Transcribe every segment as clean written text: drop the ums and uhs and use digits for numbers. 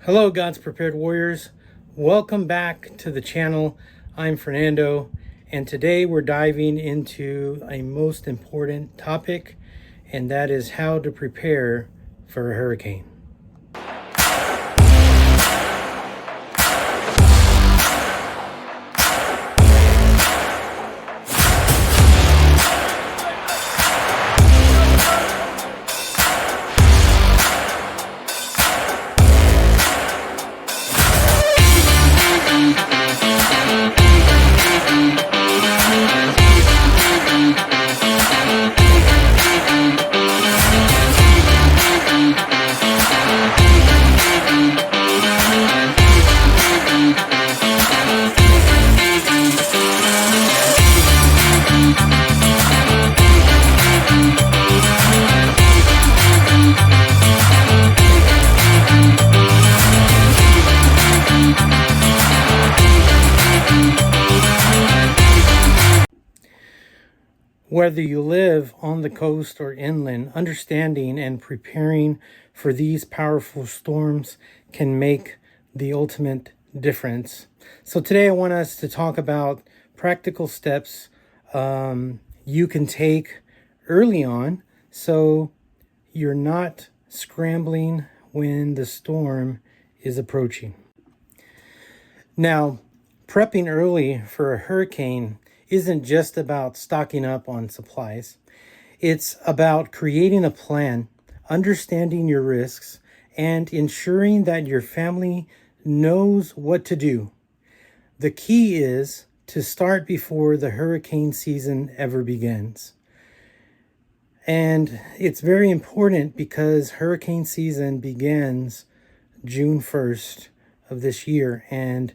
Hello, God's Prepared Warriors. Welcome back to the channel. I'm Fernando, and today we're diving into a most important topic, and that is how to prepare for a hurricane. Whether you live on the coast or inland, understanding and preparing for these powerful storms can make the ultimate difference. So today I want us to talk about practical steps you can take early on so you're not scrambling when the storm is approaching. Now, prepping early for a hurricane isn't just about stocking up on supplies. It's about creating a plan, understanding your risks, and ensuring that your family knows what to do. The key is to start before the hurricane season ever begins. And it's very important because hurricane season begins June 1st of this year, and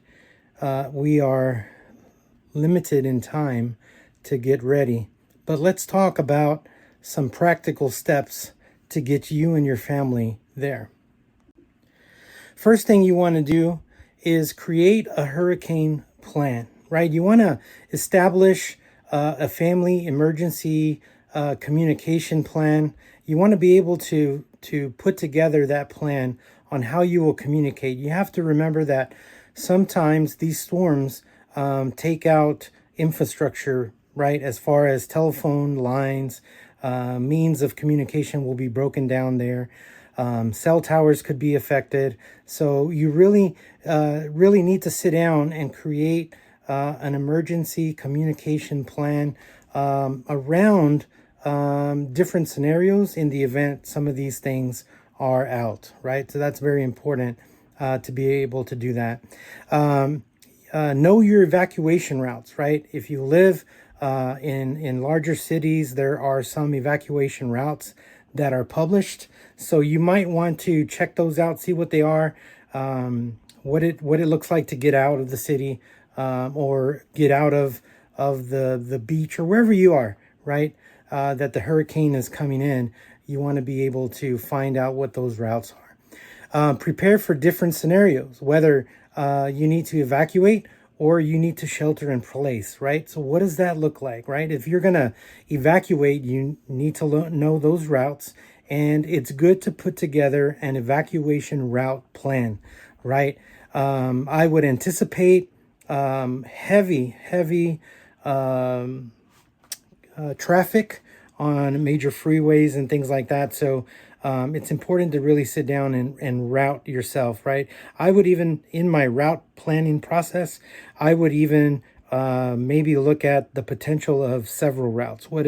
we are limited in time to get ready. But let's talk about some practical steps to get you and your family there. First thing you want to do is create a hurricane plan, right? You want to establish a family emergency communication plan. You want to be able to put together that plan on how you will communicate. You have to remember that sometimes these storms take out infrastructure, right? As far as telephone lines, means of communication will be broken down there. Cell towers could be affected. So you really need to sit down and create an emergency communication plan around different scenarios in the event some of these things are out, right? So that's very important to be able to do that. Know your evacuation routes, right? If you live in larger cities, there are some evacuation routes that are published. So you might want to check those out, see what they are, what it looks like to get out of the city, or get out of the beach or wherever you are, right? That the hurricane is coming in. You want to be able to find out what those routes are. Prepare for different scenarios, whether you need to evacuate or you need to shelter in place, right? So what does that look like, right? If you're going to evacuate, you need to know those routes, and it's good to put together an evacuation route plan, right? I would anticipate heavy traffic on major freeways and things like that. So it's important to really sit down and route yourself, right? I would even, in my route planning process, I would even maybe look at the potential of several routes. What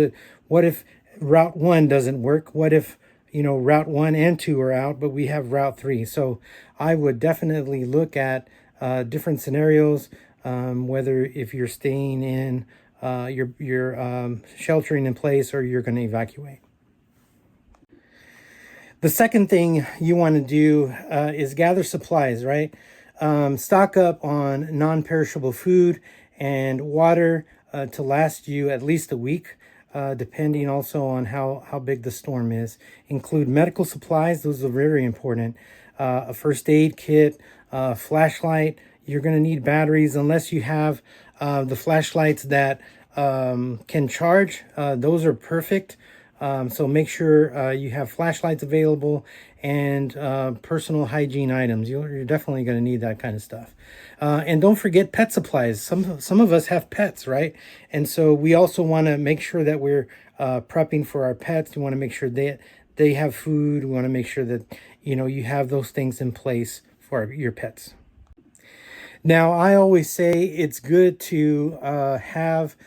if route 1 doesn't work? What if, route 1 and 2 are out, but we have route 3? So I would definitely look at different scenarios, whether if you're staying in, you're sheltering in place, or you're going to evacuate. The second thing you want to do is gather supplies, right? Stock up on non-perishable food and water to last you at least a week, depending also on how big the storm is. Include medical supplies. Those are very important. A first aid kit, flashlight. You're going to need batteries unless you have the flashlights that can charge. Those are perfect. So make sure you have flashlights available and personal hygiene items. You're definitely going to need that kind of stuff. And don't forget pet supplies. Some of us have pets, right? And so we also want to make sure that we're prepping for our pets. We want to make sure they have food. We want to make sure that you have those things in place for your pets. Now, I always say it's good to have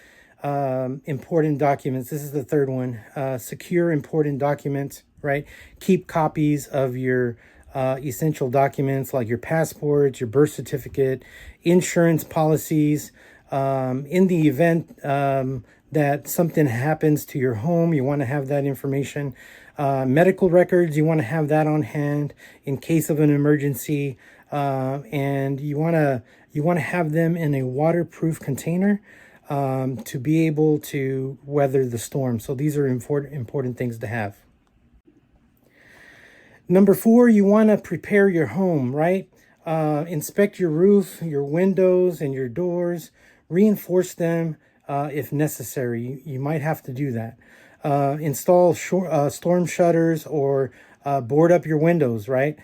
important documents. This is the third one. Secure important documents, right? Keep copies of your essential documents like your passports, your birth certificate, insurance policies. In the event that something happens to your home, you want to have that information. Medical records, you want to have that on hand in case of an emergency. And you want to have them in a waterproof container to be able to weather the storm. So these are important things to have. Number 4, you want to prepare your home, right? Inspect your roof, your windows, and your doors. Reinforce them if necessary. You might have to do that. Install storm shutters or board up your windows, right?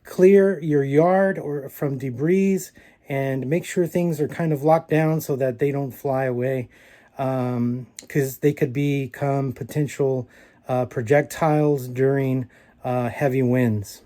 Clear your yard or from debris and make sure things are kind of locked down so that they don't fly away, because they could become potential projectiles during heavy winds.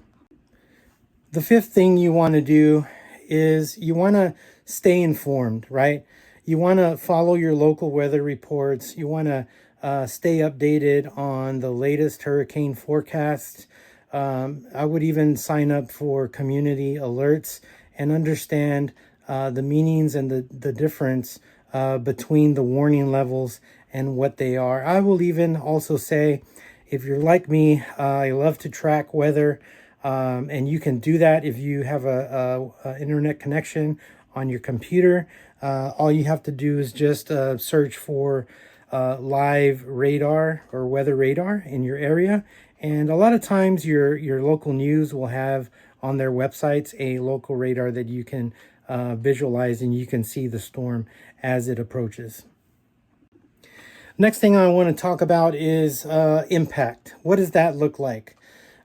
The 5th thing you want to do is you want to stay informed, right? You want to follow your local weather reports. You want to stay updated on the latest hurricane forecasts. I would even sign up for community alerts and understand the meanings and the difference between the warning levels and what they are. I will even also say, if you're like me, I love to track weather, and you can do that if you have a internet connection on your computer. All you have to do is just search for live radar or weather radar in your area. And a lot of times your local news will have on their websites a local radar that you can visualize, and you can see the storm as it approaches. Next thing I want to talk about is impact. What does that look like?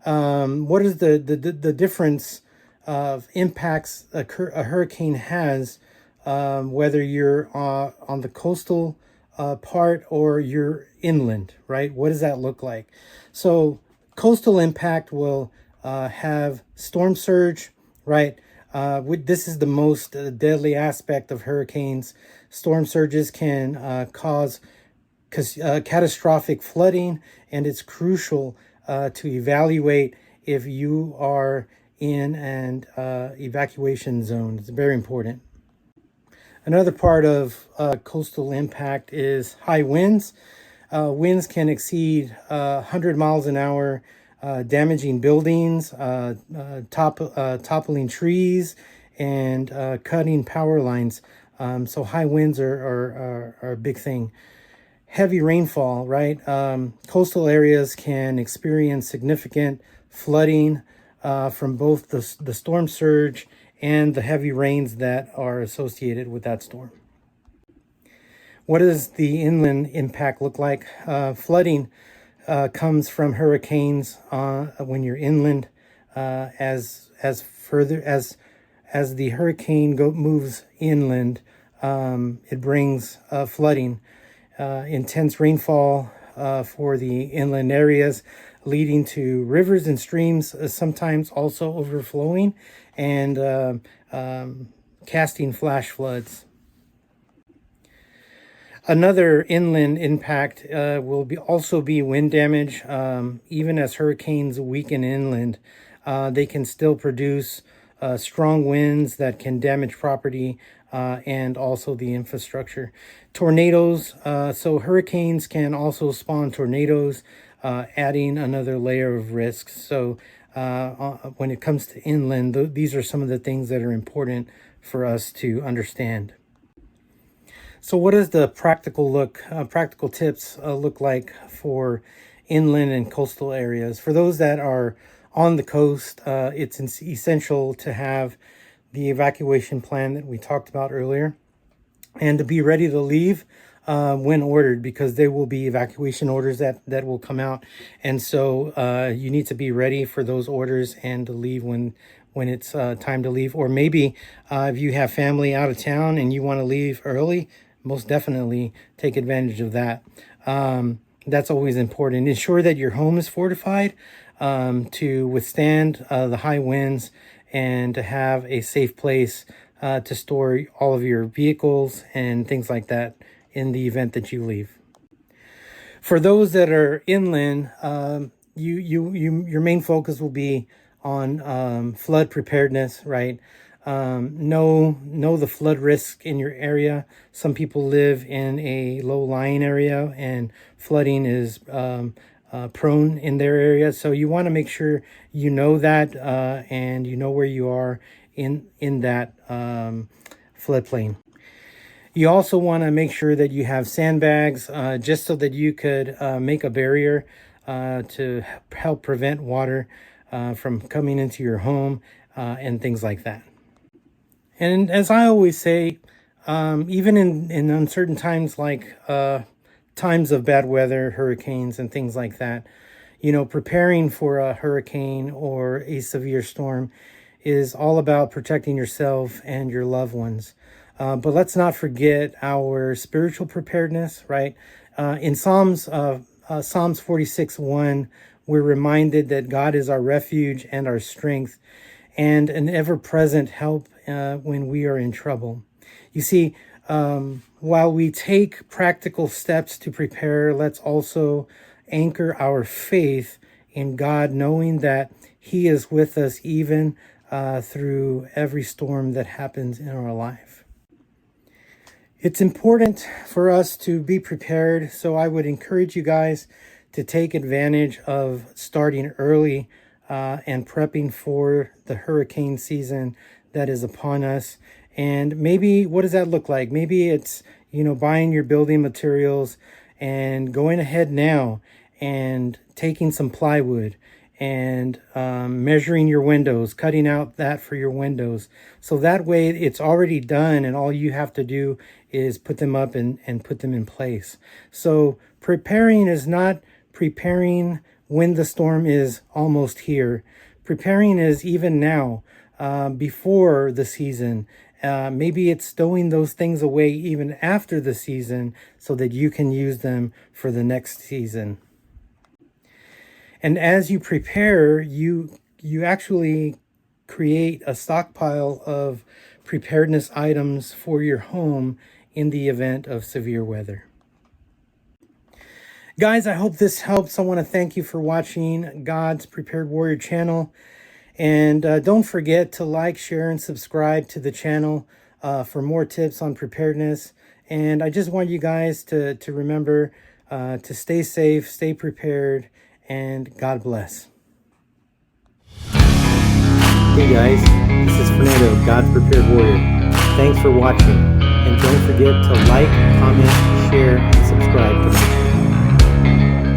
What is the difference of impacts a hurricane has, whether you're on the coastal part or you're inland, right? What does that look like? So coastal impact will have storm surge, right? This is the most deadly aspect of hurricanes. Storm surges can cause catastrophic flooding, and it's crucial to evaluate if you are in an evacuation zone. It's very important. Another part of coastal impact is high winds. Winds can exceed 100 miles an hour, damaging buildings, toppling trees, and cutting power lines. So high winds are a big thing. Heavy rainfall, right? Coastal areas can experience significant flooding from both the storm surge and the heavy rains that are associated with that storm. What does the inland impact look like? Flooding comes from hurricanes when you're inland. As the hurricane moves inland, it brings flooding. Intense rainfall for the inland areas, leading to rivers and streams sometimes also overflowing and casting flash floods. Another inland impact will also be wind damage. Even as hurricanes weaken inland, they can still produce strong winds that can damage property and also the infrastructure. Tornadoes, so hurricanes can also spawn tornadoes, adding another layer of risk. So when it comes to inland, these are some of the things that are important for us to understand. So what does the practical tips look like for inland and coastal areas? For those that are on the coast, it's essential to have the evacuation plan that we talked about earlier, and to be ready to leave when ordered, because there will be evacuation orders that will come out. And so you need to be ready for those orders and to leave when it's time to leave. Or maybe if you have family out of town and you want to leave early, most definitely take advantage of that. That's always important. Ensure that your home is fortified to withstand the high winds and to have a safe place to store all of your vehicles and things like that in the event that you leave. For those that are inland, your main focus will be on flood preparedness, right? Know the flood risk in your area. Some people live in a low-lying area, and flooding is prone in their area. So you want to make sure you know that and you know where you are in that floodplain. You also want to make sure that you have sandbags just so that you could make a barrier to help prevent water from coming into your home and things like that. And as I always say, even in uncertain times like times of bad weather, hurricanes and things like that, preparing for a hurricane or a severe storm is all about protecting yourself and your loved ones. But let's not forget our spiritual preparedness, right? In Psalms 46:1, we're reminded that God is our refuge and our strength and an ever-present help when we are in trouble. You see, while we take practical steps to prepare, let's also anchor our faith in God, knowing that He is with us even through every storm that happens in our life. It's important for us to be prepared, so I would encourage you guys to take advantage of starting early and prepping for the hurricane season that is upon us. And maybe, what does that look like? Maybe it's, buying your building materials and going ahead now and taking some plywood and measuring your windows, cutting out that for your windows. So that way it's already done and all you have to do is put them up and put them in place. So preparing is not preparing when the storm is almost here. Preparing is even now, before the season. Maybe it's stowing those things away even after the season so that you can use them for the next season. And as you prepare, you actually create a stockpile of preparedness items for your home in the event of severe weather. Guys, I hope this helps. I want to thank you for watching God's Prepared Warrior channel. And don't forget to like, share, and subscribe to the channel for more tips on preparedness. And I just want you guys to remember to stay safe, stay prepared, and God bless. Hey guys, this is Fernando, God's Prepared Warrior. Thanks for watching. And don't forget to like, comment, share, and subscribe to my channel.